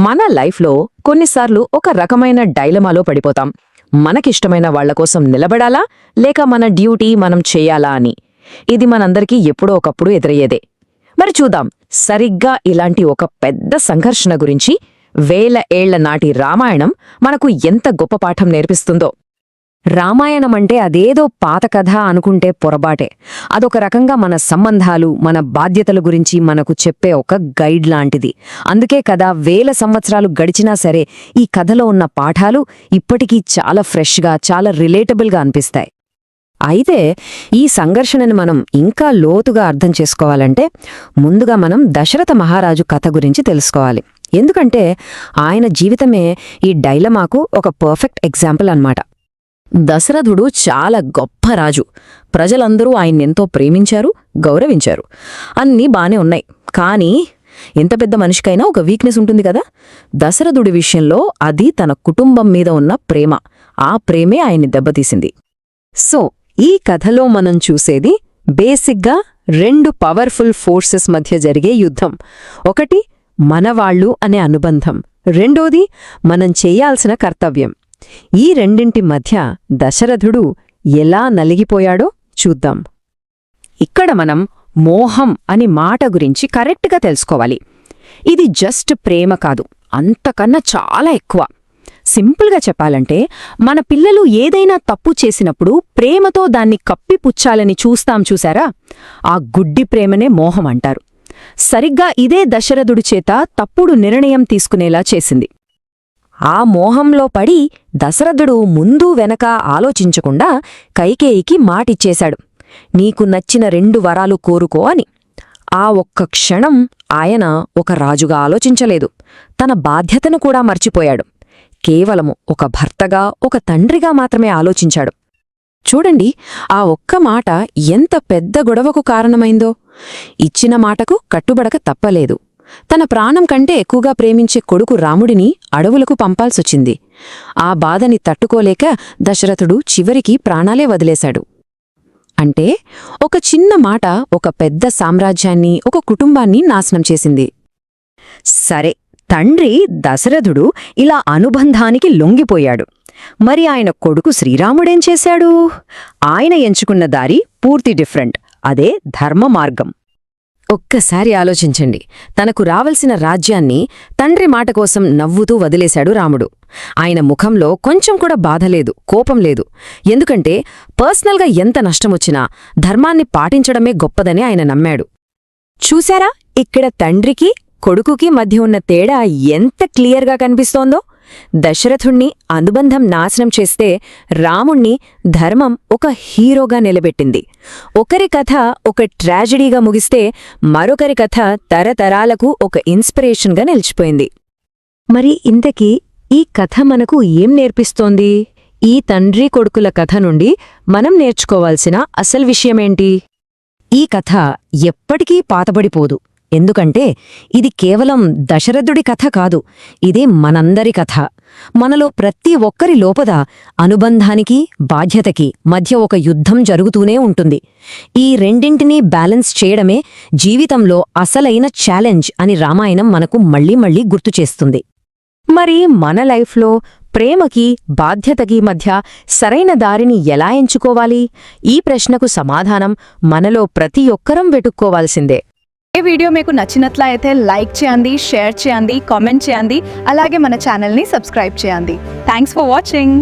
మన లైఫ్లో కొన్నిసార్లు ఒక రకమైన డైలమాలో పడిపోతాం. మనకిష్టమైన వాళ్ల కోసం నిలబడాలా లేక మన డ్యూటీ మనం చేయాలా అని. ఇది మనందరికీ ఎప్పుడో ఒకప్పుడు ఎదురయ్యేదే. మరి చూద్దాం సరిగ్గా ఇలాంటి ఒక పెద్ద సంఘర్షణ గురించి వేల ఏళ్ల నాటి రామాయణం మనకు ఎంత గొప్ప పాఠం నేర్పిస్తుందో. రామాయణమంటే అదేదో పాత కథ అనుకుంటే పొరబాటే. అదొక రకంగా మన సంబంధాలు, మన బాధ్యతల గురించి మనకు చెప్పే ఒక గైడ్ లాంటిది. అందుకే కదా వేల సంవత్సరాలు గడిచినా సరే ఈ కథలో ఉన్న పాఠాలు ఇప్పటికీ చాలా ఫ్రెష్గా, చాలా రిలేటబుల్గా అనిపిస్తాయి. అయితే ఈ సంఘర్షణని మనం ఇంకా లోతుగా అర్థం చేసుకోవాలంటే ముందుగా మనం దశరథ మహారాజు కథ గురించి తెలుసుకోవాలి. ఎందుకంటే ఆయన జీవితమే ఈ డైలమాకు ఒక పర్ఫెక్ట్ ఎగ్జాంపుల్ అన్నమాట. దశరథుడు చాలా గొప్ప రాజు. ప్రజలందరూ ఆయన్నెంతో ప్రేమించారు, గౌరవించారు. అన్నీ బానే ఉన్నాయి. కానీ ఎంత పెద్ద మనిషికైనా ఒక వీక్నెస్ ఉంటుంది కదా. దశరథుడి విషయంలో అది తన కుటుంబం మీద ఉన్న ప్రేమ. ఆ ప్రేమే ఆయన్ని దెబ్బతీసింది. సో ఈ కథలో మనం చూసేది బేసిక్గా రెండు పవర్ఫుల్ ఫోర్సెస్ మధ్య జరిగే యుద్ధం. ఒకటి మనవాళ్లు అనే అనుబంధం, రెండోది మనం చెయ్యాల్సిన కర్తవ్యం. ఈ రెండింటి మధ్య దశరథుడు ఎలా నలిగిపోయాడో చూద్దాం. ఇక్కడ మనం మోహం అని మాట గురించి కరెక్ట్గా తెలుసుకోవాలి. ఇది జస్ట్ ప్రేమ కాదు, అంతకన్నా చాలా ఎక్కువ. సింపుల్గా చెప్పాలంటే మన పిల్లలు ఏదైనా తప్పు చేసినప్పుడు ప్రేమతో దాన్ని కప్పిపుచ్చాలని చూసారా? ఆ గుడ్డి ప్రేమనే మోహం అంటారు. సరిగ్గా ఇదే దశరథుడి చేత తప్పుడు నిర్ణయం తీసుకునేలా చేసింది. ఆ మోహంలో పడి దశరథుడు ముందు వెనక ఆలోచించకుండా కైకేయికి మాటిచ్చేశాడు, నీకు నచ్చిన 2 వరాలు కోరుకో అని. ఆ ఒక్క క్షణం ఆయన ఒక రాజుగా ఆలోచించలేదు, తన బాధ్యతను కూడా మర్చిపోయాడు. కేవలము ఒక భర్తగా, ఒక తండ్రిగా మాత్రమే ఆలోచించాడు. చూడండి, ఆ ఒక్క మాట ఎంత పెద్ద గొడవకు కారణమైందో. ఇచ్చిన మాటకు కట్టుబడక తప్పలేదు. తన ప్రాణం కంటే ఎక్కువగా ప్రేమించే కొడుకు రాముడిని అడవులకు పంపాల్సొచ్చింది. ఆ బాధని తట్టుకోలేక దశరథుడు చివరికి ప్రాణాలే వదిలేశాడు. అంటే ఒక చిన్న మాట ఒక పెద్ద సామ్రాజ్యాన్ని, ఒక కుటుంబాన్ని నాశనం చేసింది. సరే, తండ్రి దశరథుడు ఇలా అనుబంధానికి లొంగిపోయాడు. మరి ఆయన కొడుకు శ్రీరాముడేం చేశాడు? ఆయన ఎంచుకున్న దారి పూర్తి డిఫరెంట్. అదే ధర్మ మార్గం. ఒక్కసారి ఆలోచించండి. తనకు రావలసిన రాజ్యాన్ని తండ్రి మాట కోసం నవ్వుతూ వదిలేశాడు రాముడు. ఆయన ముఖంలో కొంచెం కూడా బాధలేదు, కోపం లేదు. ఎందుకంటే పర్సనల్గా ఎంత నష్టమొచ్చినా ధర్మాన్ని పాటించడమే గొప్పదని ఆయన నమ్మాడు. చూశారా, ఇక్కడ తండ్రికి కొడుకుకి మధ్య ఉన్న తేడా ఎంత క్లియర్గా కనిపిస్తోందో. దశరథుణ్ణి అనుబంధం నాశనం చేస్తే రాముణ్ణి ధర్మం ఒక హీరోగా నిలబెట్టింది. ఒకరి కథ ఒక ట్రాజెడీగా ముగిస్తే మరొకరి కథ తరతరాలకు ఒక ఇన్స్పిరేషన్గా నిలిచిపోయింది. మరి ఇంతకీ ఈ కథ మనకు ఏం నేర్పిస్తోంది? ఈ తండ్రి కొడుకుల కథ నుండి మనం నేర్చుకోవాల్సిన అసలు విషయమేంటి? ఈ కథ ఎప్పటికీ పాతబడిపోదు. ఎందుకంటే ఇది కేవలం దశరథుడి కథ కాదు, ఇదే మనందరి కథ. మనలో ప్రతి ఒక్కరి లోపల అనుబంధానికి, బాధ్యతకి మధ్య ఒక యుద్ధం జరుగుతూనే ఉంటుంది. ఈ రెండింటినీ బ్యాలెన్స్ చేయడమే జీవితంలో అసలైన ఛాలెంజ్ అని రామాయణం మనకు మళ్లీ మళ్లీ గుర్తుచేస్తుంది. మరి మన లైఫ్లో ప్రేమకి, బాధ్యతకి మధ్య సరైన దారిని ఎలా ఎంచుకోవాలి? ఈ ప్రశ్నకు సమాధానం మనలో ప్రతి ఒక్కరం వెతుక్కోవాల్సిందే. ఈ వీడియో మీకు నచ్చినట్లయితే లైక్ చేయండి, షేర్ చేయండి, కామెంట్ చేయండి. అలాగే మన ఛానల్ని సబ్స్క్రైబ్ చేయండి. Thanks for watching.